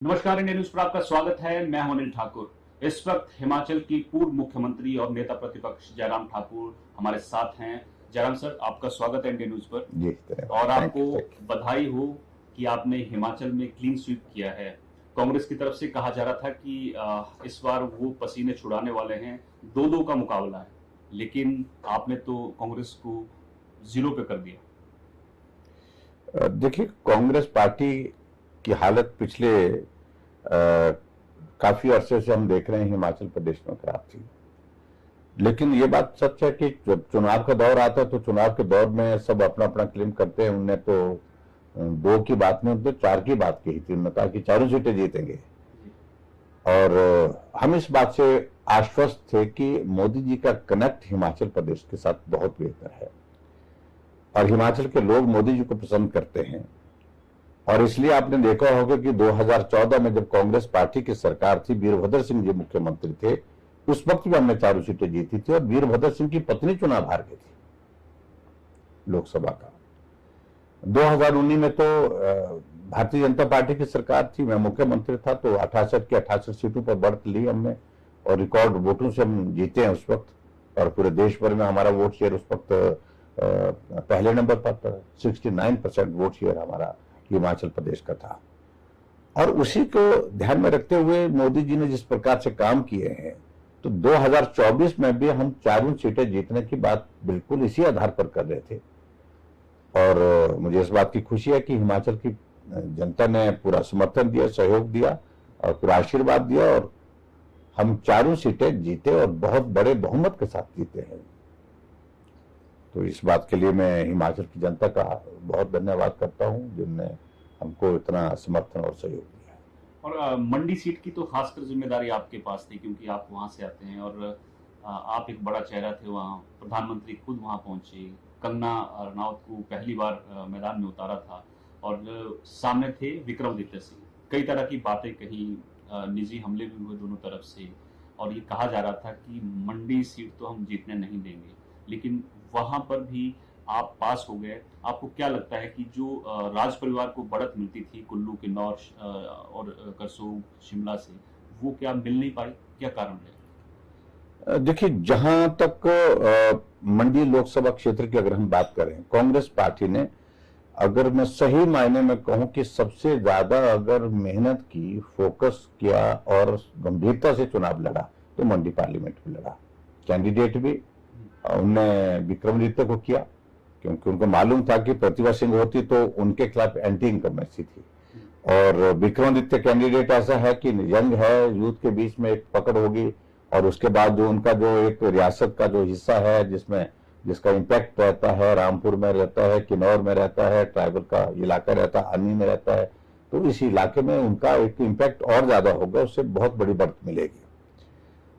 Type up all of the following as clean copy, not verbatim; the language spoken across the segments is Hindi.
नमस्कार, इंडिया न्यूज पर आपका स्वागत है। मैं हूं अनिल ठाकुर। इस वक्त हिमाचल की पूर्व मुख्यमंत्री और नेता प्रतिपक्ष जयराम ठाकुर हमारे साथ हैं। जयराम सर, आपका स्वागत है इंडिया न्यूज पर। जी और थैंक आपको यू थैंक बधाई हो कि आपने हिमाचल में क्लीन स्वीप किया है। कांग्रेस की तरफ से कहा जा रहा था कि इस बार वो पसीने छुड़ाने वाले हैं, 2-2 का मुकाबला है, लेकिन आपने तो कांग्रेस को 0 पे कर दिया। देखिए, कांग्रेस पार्टी की हालत पिछले काफी अरसे से हम देख रहे हैं हिमाचल प्रदेश में खराब थी। लेकिन ये बात सच है कि जब चुनाव का दौर आता है तो चुनाव के दौर में सब अपना अपना क्लेम करते हैं। उनने तो 2 की बात नहीं, उन्होंने तो 4 की बात कही थी। उन्होंने कहा कि चारों सीटें जीतेंगे। और हम इस बात से आश्वस्त थे कि मोदी जी का कनेक्ट हिमाचल प्रदेश के साथ बहुत बेहतर है और हिमाचल के लोग मोदी जी को पसंद करते हैं। और इसलिए आपने देखा होगा कि 2014 में जब कांग्रेस पार्टी की सरकार थी, वीरभद्र सिंह जी मुख्यमंत्री थे, उस वक्त भी हमने चारों सीटें जीती थी और वीरभद्र सिंह की पत्नी चुनाव हार गई थी लोकसभा का। 2019 में तो भारतीय जनता पार्टी की सरकार थी, मैं मुख्यमंत्री था, तो 68 की 68 सीटों पर बढ़त ली हमने और रिकॉर्ड वोटों से हम जीते हैं उस वक्त। और पूरे देश भर में हमारा वोट शेयर उस वक्त पहले नंबर पर था। 69% वोट शेयर हमारा हिमाचल प्रदेश का था। और उसी को ध्यान में रखते हुए मोदी जी ने जिस प्रकार से काम किए हैं, तो 2024 में भी हम चारों सीटें जीतने की बात बिल्कुल इसी आधार पर कर रहे थे। और मुझे इस बात की खुशी है कि हिमाचल की जनता ने पूरा समर्थन दिया, सहयोग दिया और पूरा आशीर्वाद दिया और हम चारों सीटें जीते और बहुत बड़े बहुमत के साथ जीते हैं। तो इस बात के लिए मैं हिमाचल की जनता का बहुत धन्यवाद करता हूं जिनने हमको इतना समर्थन और सहयोग दिया। और मंडी सीट की तो खासकर जिम्मेदारी आपके पास थी, क्योंकि आप वहां से आते हैं और आप एक बड़ा चेहरा थे वहां। प्रधानमंत्री खुद वहां पहुंचे, कंगना रनौत को पहली बार मैदान में उतारा था और सामने थे विक्रमादित्य सिंह। कई तरह की बातें कही, निजी हमले भी हुए दोनों तरफ से और ये कहा जा रहा था कि मंडी सीट तो हम जीतने नहीं देंगे, लेकिन वहां पर भी आप पास हो गए। आपको क्या लगता है कि जो राज परिवार को बढ़त मिलती थी कुल्लू, किन्नौर और करसोग, शिमला से, वो क्या मिल नहीं पाई? क्या कारण है? देखिए, जहां तक मंडी लोकसभा क्षेत्र की अगर हम बात करें, कांग्रेस पार्टी ने, अगर मैं सही मायने में कहूं कि सबसे ज्यादा अगर मेहनत की, फोकस किया और गंभीरता से चुनाव लड़ा तो मंडी पार्लियामेंट में लड़ा। कैंडिडेट भी उनने विक्रमादित्य को किया, क्योंकि उनको मालूम था कि प्रतिभा सिंह होती तो उनके खिलाफ एंटी इनकमेंसी थी। और विक्रमादित्य कैंडिडेट ऐसा है कि यंग है, यूथ के बीच में एक पकड़ होगी। और उसके बाद जो उनका जो एक रियासत का जो हिस्सा है जिसका इम्पैक्ट रहता है, रामपुर में रहता है, किन्नौर में रहता है, ट्राइबल का इलाका रहता है, अन्नी में रहता है, तो इस इलाके में उनका एक इम्पैक्ट और ज्यादा होगा, उससे बहुत बड़ी बढ़त मिलेगी।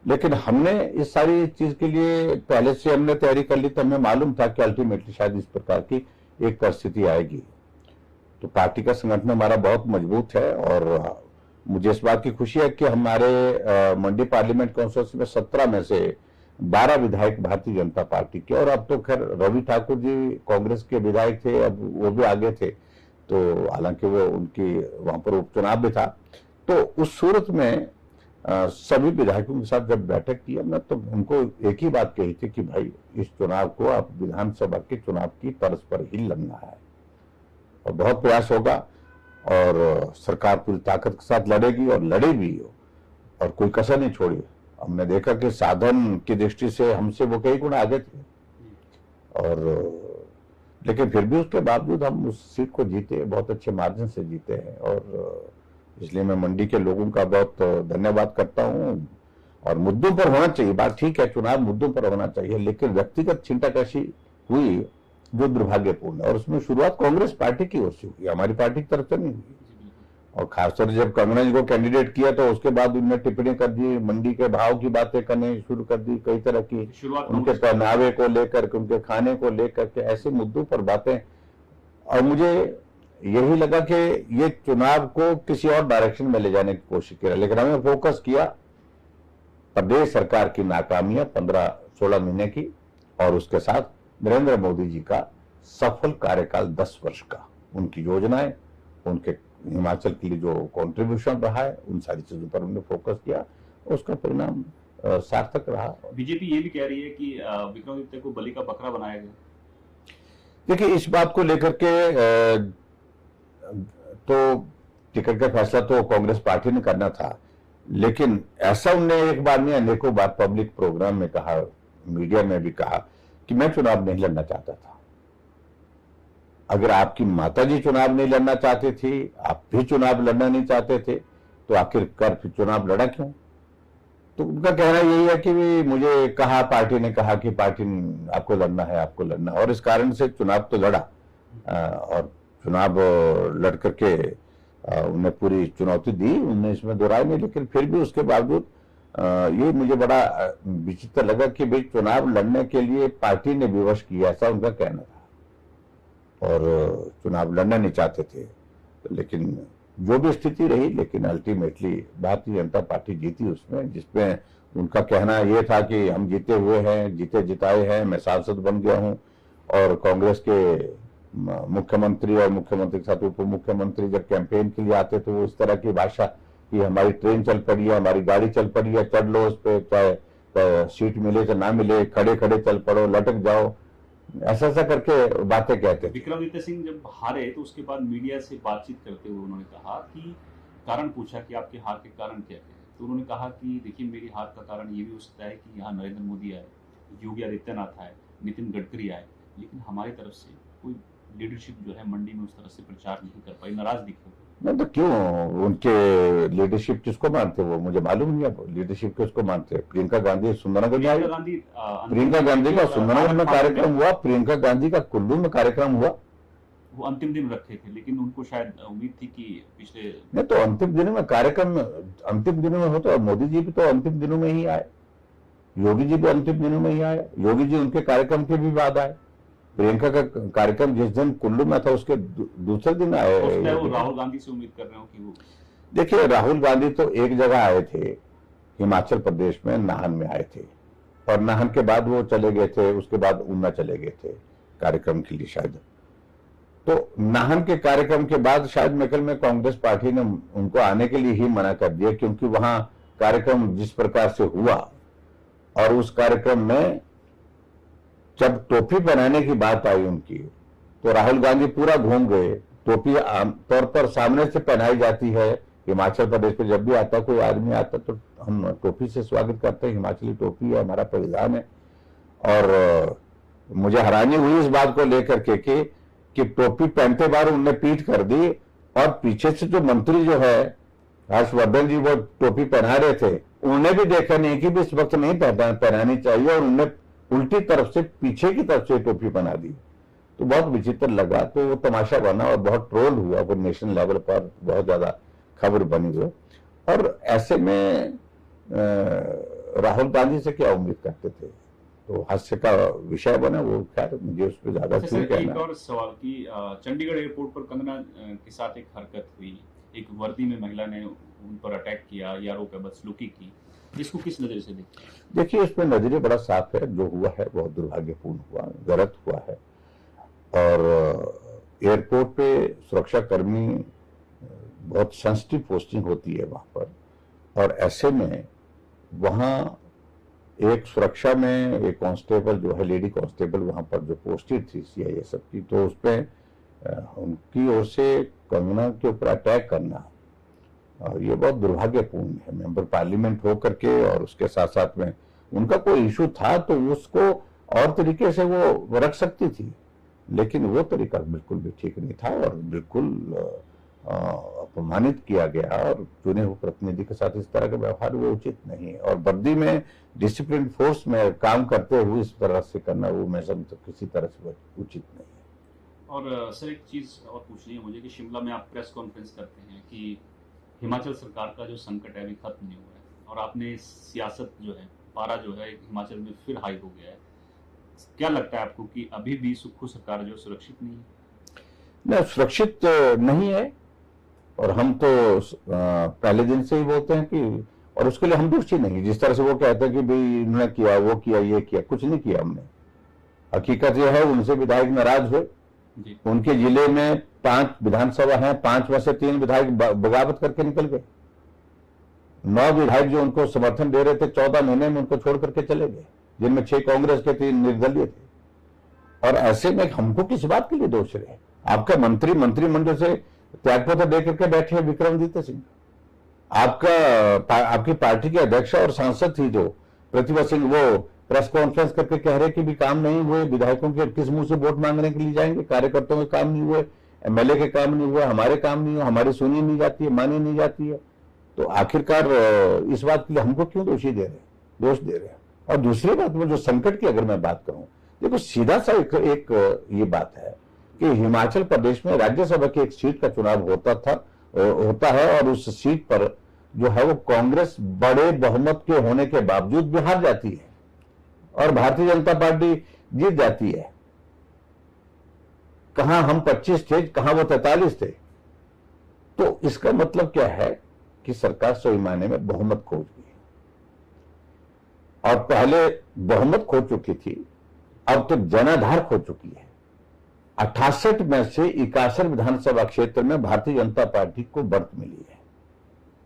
लेकिन हमने इस सारी चीज के लिए पहले से हमने तैयारी कर ली, तो हमें मालूम था कि अल्टीमेटली शायद इस प्रकार की एक परिस्थिति आएगी। तो पार्टी का संगठन हमारा बहुत मजबूत है और मुझे इस बात की खुशी है कि हमारे मंडी पार्लियामेंट कॉन्स्टिट्यूंसी में 17 में से 12 विधायक भारतीय जनता पार्टी के। और अब तो खैर रवि ठाकुर जी कांग्रेस के विधायक थे, अब वो भी आगे थे, तो हालांकि वो उनकी वहां पर उपचुनाव भी था। तो उस सूरत में सभी विधायकों के साथ जब बैठक की हमने, तो उनको एक ही बात कही थी कि भाई, इस चुनाव को आप विधानसभा के चुनाव की तर्ज पर ही लड़ना है और बहुत प्रयास होगा और सरकार पूरी ताकत के साथ लड़ेगी और लड़े भी हो और कोई कसर नहीं छोड़ी। हमने देखा कि साधन की दृष्टि से हमसे वो कई गुना आगे थे और लेकिन फिर भी उसके बावजूद हम उस सीट को जीते, बहुत अच्छे मार्जिन से जीते हैं। और इसलिए मैं मंडी के लोगों का बहुत धन्यवाद करता हूं। और मुद्दों पर होना चाहिए, बात ठीक है, चुनाव मुद्दों पर होना चाहिए, लेकिन व्यक्तिगत छींटाकशी हुई जो दुर्भाग्यपूर्ण है। और उसमें शुरुआत कांग्रेस पार्टी की ओर से हुई, हमारी पार्टी की तरफ से नहीं हुई। और खासतौर जब कंगना जी को कैंडिडेट किया तो उसके बाद उन्होंने टिप्पणी कर दी, मंडी के भाव की बातें करने शुरू कर दी, कई तरह की, उनके पहनावे को लेकर के, उनके खाने को लेकर के, ऐसे मुद्दों पर बातें। और मुझे यही लगा कि ये चुनाव को किसी और डायरेक्शन में ले जाने की कोशिश की, लेकिन हमें फोकस किया प्रदेश सरकार की नाकामियां 15-16 महीने की और उसके साथ नरेंद्र मोदी जी का सफल कार्यकाल 10 वर्ष का, उनकी योजनाएं, उनके हिमाचल के लिए जो कंट्रीब्यूशन रहा है उन सारी चीजों पर हमने फोकस किया, उसका परिणाम सार्थक रहा। बीजेपी ये भी कह रही है कि विक्रमादित्य को बलि का बकरा बनाया गया। देखिए, इस बात को लेकर के तो टिकट का फैसला तो कांग्रेस पार्टी ने करना था, लेकिन ऐसा उनने एक बार नहीं अनेकों बार पब्लिक प्रोग्राम में कहा, मीडिया में भी कहा कि मैं चुनाव नहीं लड़ना चाहता था। अगर आपकी माताजी चुनाव नहीं लड़ना चाहती थी, आप भी चुनाव लड़ना नहीं चाहते थे, तो आखिरकार फिर चुनाव लड़ा क्यों? तो उनका कहना यही है कि मुझे कहा, पार्टी ने कहा कि पार्टी आपको लड़ना है, आपको लड़ना, और इस कारण से चुनाव तो लड़ा और चुनाव लड़ करके उन्होंने पूरी चुनौती दी, उन्होंने इसमें दोहराया नहीं। लेकिन फिर भी उसके बावजूद ये मुझे बड़ा विचित्र लगा कि भाई चुनाव लड़ने के लिए पार्टी ने विवश किया, ऐसा उनका कहना था, और चुनाव लड़ना नहीं चाहते थे। लेकिन जो भी स्थिति रही, लेकिन अल्टीमेटली भारतीय जनता पार्टी जीती उसमें, जिसमें उनका कहना यह था कि हम जीते हुए हैं, जीते जिताए हैं, मैं सांसद बन गया हूं, और कांग्रेस के मुख्यमंत्री और मुख्यमंत्री के साथ उप मुख्यमंत्री जब कैंपेन के लिए आते थे वो इस तरह की भाषा कि हमारी ट्रेन चल पड़ी है, हमारी गाड़ी चल पड़ी है, चढ़ लो उस पर, चाहे सीट मिले चाहे ना मिले, खड़े खड़े चल पड़ो, लटक जाओ, ऐसा ऐसा करके बातें कहते थे। विक्रमादित्य सिंह जब हारे तो उसके बाद मीडिया से बातचीत करते हुए उन्होंने कहा कि कारण पूछा कि आपके हार के कारण क्या है, तो उन्होंने कहा कि देखिए मेरी हार का कारण ये भी हो सकता है कि यहाँ नरेंद्र मोदी आए, योगी आदित्यनाथ आए, नितिन गडकरी आए, लेकिन हमारी तरफ से कोई लीडरशिप जो है मंडी में उस तरह से प्रचार नहीं कर पाई, नाराज दिखे। नहीं तो क्यों, उनके लीडरशिप किसको मानते वो मुझे मालूम नहीं है, लीडरशिप किसको मानते हैं? प्रियंका गांधी सुंदरनगर में आई, प्रियंका गांधी का सुंदरनगर में कार्यक्रम हुआ, प्रियंका गांधी का कुल्लू में कार्यक्रम हुआ, वो अंतिम दिन रखे थे, लेकिन उनको शायद उम्मीद थी कि पिछले नहीं तो अंतिम दिनों में कार्यक्रम अंतिम दिनों में हो, तो मोदी जी भी तो अंतिम दिनों में ही आए, योगी जी भी अंतिम दिनों में ही आए, योगी जी उनके कार्यक्रम के भी बाद आए। प्रियंका का कार्यक्रम जिस दिन कुल्लू में था उसके दूसरे दिन आए। वो राहुल गांधी से उम्मीद कर रहे हो कि वो, देखिए राहुल गांधी तो एक जगह आए थे, हिमाचल प्रदेश में नाहन में आए थे, और नाहन के बाद वो चले गए थे, उसके बाद ऊना चले गए थे कार्यक्रम के लिए शायद। तो नाहन के कार्यक्रम के बाद शायद मेकल में कांग्रेस पार्टी ने उनको आने के लिए ही मना कर दिया, क्योंकि वहां कार्यक्रम जिस प्रकार से हुआ, और उस कार्यक्रम में जब टोपी पहनाने की बात आई उनकी, तो राहुल गांधी पूरा घूम गए। टोपी आमतौर पर सामने से पहनाई जाती है, हिमाचल प्रदेश में जब भी आता कोई आदमी आता तो हम टोपी से स्वागत करते हैं, हिमाचली टोपी है हमारा परिधान है। और मुझे हैरानी हुई इस बात को लेकर के कि टोपी पहनते बार उनने पीठ कर दी, और पीछे से जो मंत्री जो है हर्षवर्धन जी वो टोपी पहना रहे थे, उन्होंने भी देखा नहीं कि भी इस वक्त नहीं पहनानी चाहिए, और उन्होंने उल्टी तरफ से पीछे की तरफ से टोपी बना दी। तो बहुत विचित्र लगा, तो वो तमाशा बना और बहुत ट्रोल हुआ, वो नेशनल लेवल पर बहुत ज्यादा खबर बनी वो। और ऐसे में राहुल गांधी से क्या उम्मीद करते थे, तो हास्य का विषय बना वो। खैर मुझे उस पर ज्यादा एक और सवाल की, चंडीगढ़ एयरपोर्ट पर कंगना के साथ एक हरकत हुई, एक वर्दी में महिला ने उन पर अटैक किया या आरोप है बदसलूकी की, इसको किस नजर से देखते हैं? देखिए इसमें नजरिया बड़ा साफ है, जो हुआ है बहुत दुर्भाग्यपूर्ण हुआ, गलत हुआ है। और एयरपोर्ट पे सुरक्षा कर्मी बहुत सेंसिटिव पोस्टिंग होती है वहां पर, और ऐसे में वहां एक सुरक्षा में एक कांस्टेबल जो है, लेडी कांस्टेबल वहां पर जो पोस्टेड थी सीआईएसएफ की, तो उसमें उनकी ओर से कंगना के ऊपर अटैक करना, और ये बहुत दुर्भाग्यपूर्ण है। मेंबर पार्लियामेंट हो करके, और उसके साथ साथ में उनका कोई इशू था तो उसको और तरीके से वो रख सकती थी, लेकिन वो तरीका बिल्कुल भी ठीक नहीं था, और बिल्कुल अपमानित किया गया, और चुने हुए प्रतिनिधि के साथ इस तरह का व्यवहार वो उचित नहीं है। और वर्दी में डिसिप्लिन फोर्स में काम करते हुए इस तरह से करना वो मैं समझता किसी तरह से उचित नहीं है। और सर एक चीज और पूछनी है मुझे कि शिमला में आप प्रेस कॉन्फ्रेंस करते हैं कि हिमाचल सरकार का जो संकट है अभी खत्म नहीं हुआ है, और आपने सियासत जो है, पारा जो है हिमाचल में फिर हाई हो गया है, क्या लगता है आपको कि अभी भी सुक्खू सरकार जो सुरक्षित नहीं है? नहीं, सुरक्षित नहीं है, और हम तो पहले दिन से ही बोलते हैं कि, और उसके लिए हम दोषी नहीं। जिस तरह से वो कहते हैं कि भाई इन्होंने किया, वो किया, ये किया, कुछ नहीं किया हमने। हकीकत यह है उनसे विधायक नाराज हुए, जी। उनके जिले में 5 विधानसभा हैं, 5 में से 3 विधायक बगावत करके निकल गए। 9 विधायक जो उनको समर्थन दे रहे थे 14 महीने में उनको छोड़ करके चले गए, जिनमें 6 कांग्रेस के 3 निर्दलीय थे। और ऐसे में हमको किस बात के लिए दोष रहे? आपका मंत्रिमंडल से त्यागपत्र दे करके बैठे हैं विक्रमादित्य सिंह। आपकी पार्टी के अध्यक्ष और सांसद थी जो प्रतिभा सिंह, वो प्रेस कॉन्फ्रेंस करके कह रहे कि भी काम नहीं हुए, विधायकों के किस मुंह से वोट मांगने के लिए जाएंगे, कार्यकर्ताओं के काम नहीं हुए, एमएलए के काम नहीं हुए, हमारे काम नहीं हुए, हमारी सुनी नहीं जाती है, मानी नहीं जाती है। तो आखिरकार इस बात के लिए हमको क्यों दोष दे रहे हैं? और दूसरी बात में जो संकट की अगर मैं बात करूं, देखो सीधा सा एक ये बात है कि हिमाचल प्रदेश में राज्यसभा की एक सीट का चुनाव होता है और उस सीट पर जो है वो कांग्रेस बड़े बहुमत के होने के बावजूद भी हार जाती है और भारतीय जनता पार्टी जीत जाती है। कहां हम 25 थे, कहां वो 43 थे। तो इसका मतलब क्या है कि सरकार सही मायने में बहुमत खो गई और पहले बहुमत खो चुकी थी, अब तो जनाधार खो चुकी है। 68 में से 61 विधानसभा क्षेत्र में भारतीय जनता पार्टी को बढ़त मिली है।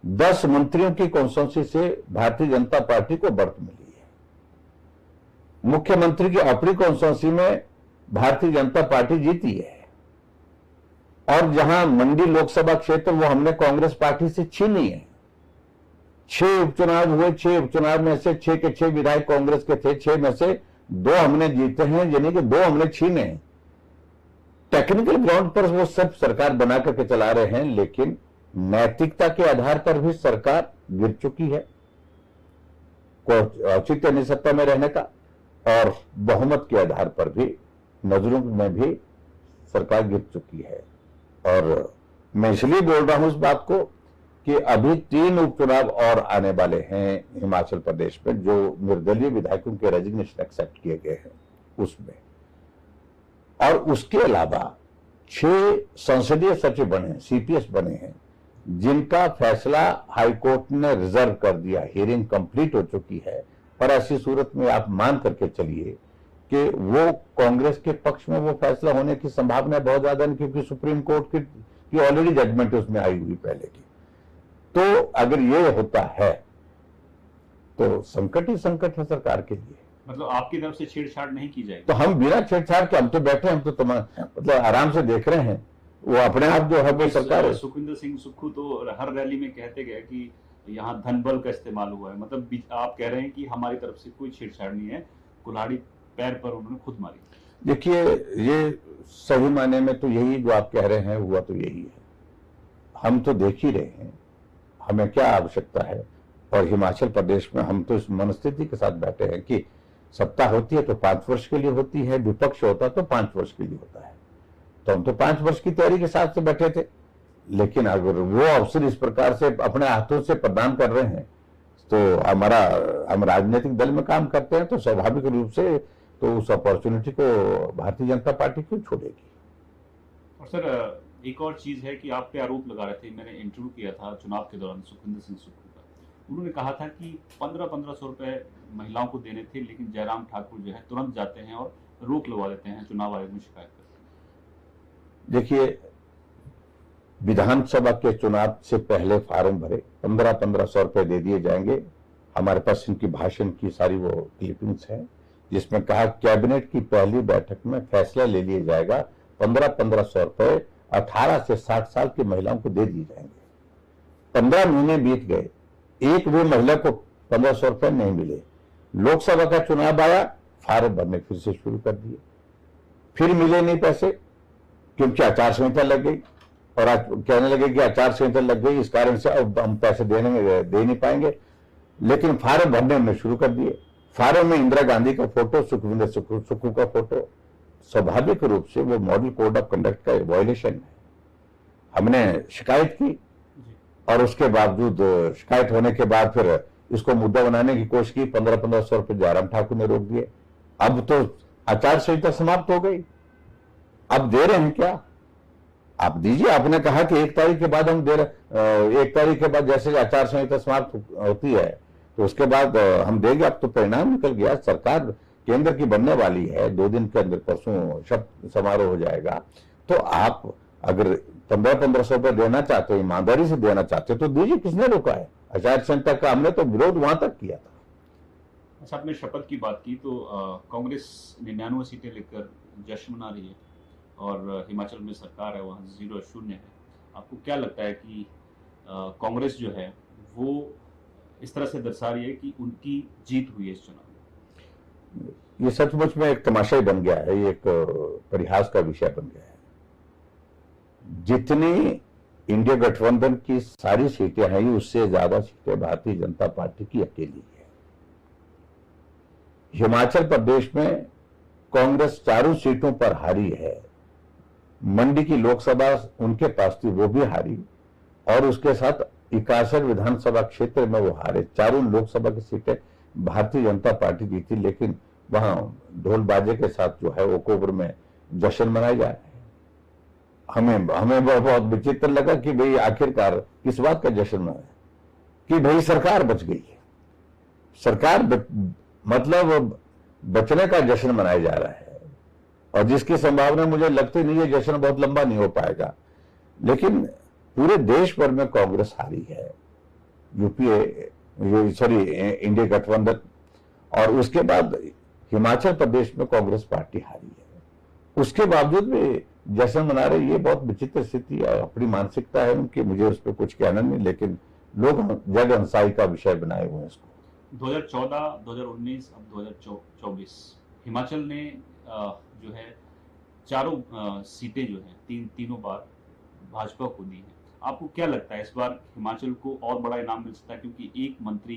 10 मंत्रियों की कॉन्स्टिट्यूंसी से भारतीय जनता पार्टी को बढ़त मिली है। मुख्यमंत्री की अपनी कॉन्स्टिट्यूंसी में भारतीय जनता पार्टी जीती है और जहां मंडी लोकसभा क्षेत्र वो हमने कांग्रेस पार्टी से छीनी है। 6 उपचुनाव हुए, 6 उपचुनाव में से 6 के 6 विधायक कांग्रेस के थे, 6 में से 2 हमने जीते हैं, यानी कि 2 हमने छीने हैं। टेक्निकल ग्राउंड पर वो सब सरकार बना करके चला रहे हैं, लेकिन नैतिकता के आधार पर भी सरकार गिर चुकी है। औचित्य नहीं सत्ता में रहने का, और बहुमत के आधार पर भी नजरों में भी सरकार गिर चुकी है। और मैं इसलिए बोल रहा हूं इस बात को कि अभी 3 उपचुनाव और आने वाले हैं हिमाचल प्रदेश में, जो निर्दलीय विधायकों के रेजिग्नेशन एक्सेप्ट किए गए हैं उसमें, और उसके अलावा 6 संसदीय सचिव बने हैं, सीपीएस बने हैं, जिनका फैसला हाईकोर्ट ने रिजर्व कर दिया। हियरिंग कंप्लीट हो चुकी है, पर ऐसी सूरत में आप मान करके चलिए कि वो कांग्रेस के पक्ष में वो फैसला होने की संभावना बहुत ज्यादा नहीं, क्योंकि सुप्रीम कोर्ट की ऑलरेडी जजमेंट उसमें आई हुई पहले की। तो अगर ये होता है तो संकट ही संकट है सरकार के लिए। मतलब आपकी तरफ से छेड़छाड़ नहीं की जाएगी? तो हम बिना छेड़छाड़ के हम तो बैठे, हम तो मतलब आराम से देख रहे हैं। वो अपने आप जो है वो सरकार है। सुखविंदर सिंह सुक्खू तो हर रैली में कहते गए कि यहाँ धन बल का इस्तेमाल हुआ है। मतलब आप कह रहे हैं कि हमारी तरफ से कोई छेड़छाड़ नहीं है, कुल्हाड़ी पैर पर उन्होंने खुद मारी। देखिए, ये सही मायने में तो यही जो आप कह रहे हैं हुआ तो यही है। हम तो देख ही रहे हैं, हमें क्या आवश्यकता है। और हिमाचल प्रदेश में हम तो इस मनस्थिति के साथ बैठे हैं कि सत्ता होती है तो 5 वर्ष के लिए होती है, विपक्ष होता तो 5 वर्ष के लिए होता है। तो हम तो 5 वर्ष की तैयारी के साथ से बैठे थे, लेकिन अगर वो अवसर इस प्रकार से अपने हाथों से प्रदान कर रहे हैं तो हम राजनीतिक दल में काम करते हैं, तो स्वाभाविक रूप से तो उस अपॉर्चुनिटी को भारतीय जनता पार्टी क्यों छोड़ेगी। और सर एक और चीज है कि आप पे आरोप लगा रहे थे, मैंने इंटरव्यू किया था चुनाव के दौरान सुखविंदर सिंह सुक्खू का, उन्होंने कहा था कि 1500 रुपए महिलाओं को देने थे, लेकिन जयराम ठाकुर जो है तुरंत जाते हैं और रोक लगवा देते हैं चुनाव आयोग में शिकायत करते। देखिए, विधानसभा के चुनाव से पहले फार्म भरे 1500 रुपए दे दिए जाएंगे। हमारे पास इनकी भाषण की सारी वो क्लिपिंग्स हैं, जिसमें कहा कैबिनेट की पहली बैठक में फैसला ले लिया जाएगा, 1500 रुपए 18 से 60 साल की महिलाओं को दे दिए जाएंगे। 15 महीने बीत गए, एक भी महिला को 1500 रुपए नहीं मिले। लोकसभा का चुनाव आया, फार्म भरने फिर से शुरू कर दिए, फिर मिले नहीं पैसे, क्योंकि आचार संहिता लग गई और आज कहने लगे कि आचार संहिता लग गई, इस कारण से अब हम पैसे दे नहीं पाएंगे। लेकिन फार्म भरने हमने शुरू कर दिए। फार्म में इंदिरा गांधी का फोटो, सुखविंदर सुक्खू का फोटो, स्वाभाविक रूप से वो मॉडल कोड ऑफ कंडक्ट का वायलेशन है। हमने शिकायत की और उसके बावजूद शिकायत होने के बाद फिर इसको मुद्दा बनाने की कोशिश की। 1500 रुपए जयराम ठाकुर ने रोक दिए। अब तो आचार संहिता समाप्त हो गई, अब दे रहे हैं क्या? आप दीजिए। आपने कहा कि 1 तारीख के बाद हम दे रहे, 1 तारीख के बाद जैसे आचार संहिता समाप्त होती है तो उसके बाद हम देंगे। अब तो परिणाम निकल गया, सरकार केंद्र की बनने वाली है, 2 दिन के अंदर परसों शपथ समारोह हो जाएगा, तो आप अगर 1500 रुपए देना चाहते हो, ईमानदारी से देना चाहते हो तो दीजिए, किसने रोका है? आचार संहिता का हमने तो विरोध वहां तक किया था। अच्छा, आपने शपथ की बात की तो कांग्रेस 99 सीटें लेकर जश्न मना रही है और हिमाचल में सरकार है, वहाँ 0-0 है। आपको क्या लगता है कि कांग्रेस जो है वो इस तरह से दर्शा रही है कि उनकी जीत हुई है इस चुनाव में? ये सचमुच में एक तमाशा ही बन गया है, ये एक परिहास का विषय बन गया है। जितनी इंडिया गठबंधन की सारी सीटें हैं, उससे ज्यादा सीटें भारतीय जनता पार्टी की अकेली है। हिमाचल प्रदेश में कांग्रेस 4 सीटों पर हारी है। मंडी की लोकसभा उनके पास थी, वो भी हारी, और उसके साथ 61 विधानसभा क्षेत्र में वो हारे। 4 लोकसभा की सीटें भारतीय जनता पार्टी जीती, लेकिन वहां ढोल बाजे के साथ जो है ओक्टोबर में जश्न मनाए जा रहे हैं। हमें बहुत विचित्र लगा कि भाई आखिरकार किस बात का जश्न मनाया, कि भाई सरकार बच गई है। मतलब बचने का जश्न मनाया जा रहा है, और जिसकी संभावना मुझे लगती नहीं है, जश्न बहुत लंबा नहीं हो पाएगा। लेकिन पूरे देश भर में कांग्रेस हारी है, इंडिया गठबंधन, और उसके बाद हिमाचल प्रदेश में कांग्रेस पार्टी हारी है। उसके बावजूद भी जश्न मना रहे, ये बहुत विचित्र स्थिति और अपनी मानसिकता है उनकी, मुझे उस पर कुछ कहना नहीं, लेकिन लोग जग हंसाई का विषय बनाए हुए हैं इसको। 2014, 2019, अब 2024 हिमाचल ने जो है चारों सीटें जो हैं तीनों बार भाजपा को दी हैं। आपको क्या लगता है इस बार हिमाचल को और बड़ा इनाम मिल सकता है, क्योंकि एक मंत्री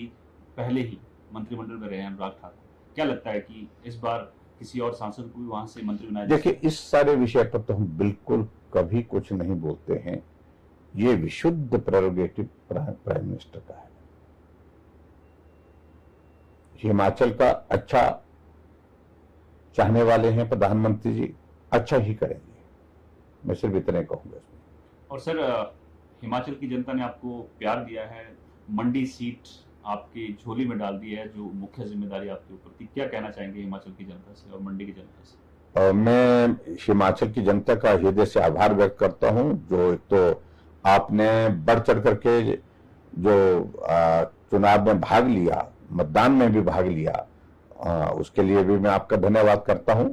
पहले ही मंत्रिमंडल में रहे हैं, अनुराग ठाकुर? क्या लगता है कि इस बार किसी और सांसद को भी वहां से मंत्री बनाया? देखिए, इस सारे विषय पर तो हम बिल्कुल कभी कुछ नहीं बोलते हैं। ये विशुद्ध प्रेरोगेटिव प्राइम मिनिस्टर का है। हिमाचल का अच्छा चाहने वाले हैं प्रधानमंत्री जी, अच्छा ही करेंगे, मैं सिर्फ इतने कहूंगा इसमें। और सर, हिमाचल की जनता ने आपको प्यार दिया है, मंडी सीट आपकी झोली में डाल दी है, जो मुख्य जिम्मेदारी आपके ऊपर थी। क्या कहना चाहेंगे हिमाचल की जनता से और मंडी की जनता से? मैं हिमाचल की जनता का हृदय से आभार व्यक्त करता हूं, जो एक तो आपने बढ़ चढ़ करके जो चुनाव में भाग लिया, मतदान में भी भाग लिया, उसके लिए भी मैं आपका धन्यवाद करता हूं।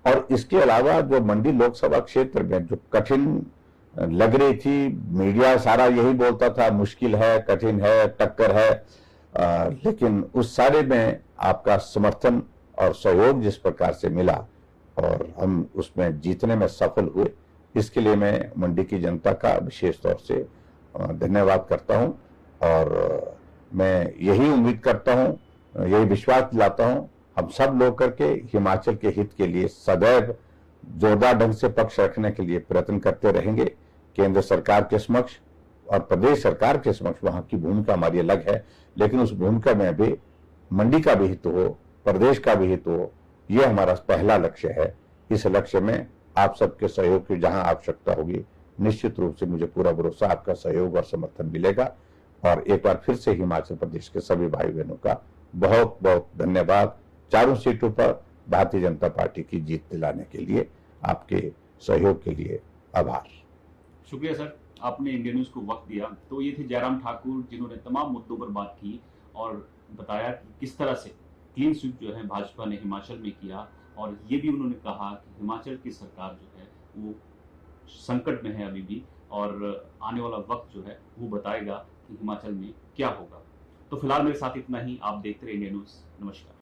और इसके अलावा जो मंडी लोकसभा क्षेत्र में जो कठिन लग रही थी, मीडिया सारा यही बोलता था मुश्किल है, कठिन है, टक्कर है, लेकिन उस सारे में आपका समर्थन और सहयोग जिस प्रकार से मिला और हम उसमें जीतने में सफल हुए, इसके लिए मैं मंडी की जनता का विशेष तौर से धन्यवाद करता हूं। और मैं यही उम्मीद करता हूं, यही विश्वास दिलाता हूं, हम सब लोग करके हिमाचल के हित के लिए सदैव जोरदार ढंग से पक्ष रखने के लिए प्रयत्न करते रहेंगे। केंद्र सरकार के समक्ष और प्रदेश सरकार के समक्ष वहां की भूमिका हमारी अलग है, लेकिन उस भूमिका में भी मंडी का भी हित हो, प्रदेश का भी हित हो, ये हमारा पहला लक्ष्य है। इस लक्ष्य में आप सबके सहयोग की जहां आवश्यकता होगी, निश्चित रूप से मुझे पूरा भरोसा आपका सहयोग और समर्थन मिलेगा। और एक बार फिर से हिमाचल प्रदेश के सभी भाई बहनों का बहुत बहुत धन्यवाद। 4 सीटों पर भारतीय जनता पार्टी की जीत दिलाने के लिए आपके सहयोग के लिए आभार। शुक्रिया सर, आपने इंडिया न्यूज को वक्त दिया। तो ये थे जयराम ठाकुर, जिन्होंने तमाम मुद्दों पर बात की और बताया कि किस तरह से क्लीन स्वीप जो है भाजपा ने हिमाचल में किया, और ये भी उन्होंने कहा कि हिमाचल की सरकार जो है वो संकट में है अभी भी, और आने वाला वक्त जो है वो बताएगा कि हिमाचल में क्या होगा। तो फिलहाल मेरे साथ इतना ही। आप देखते रहिए इंडिया न्यूज। नमस्कार।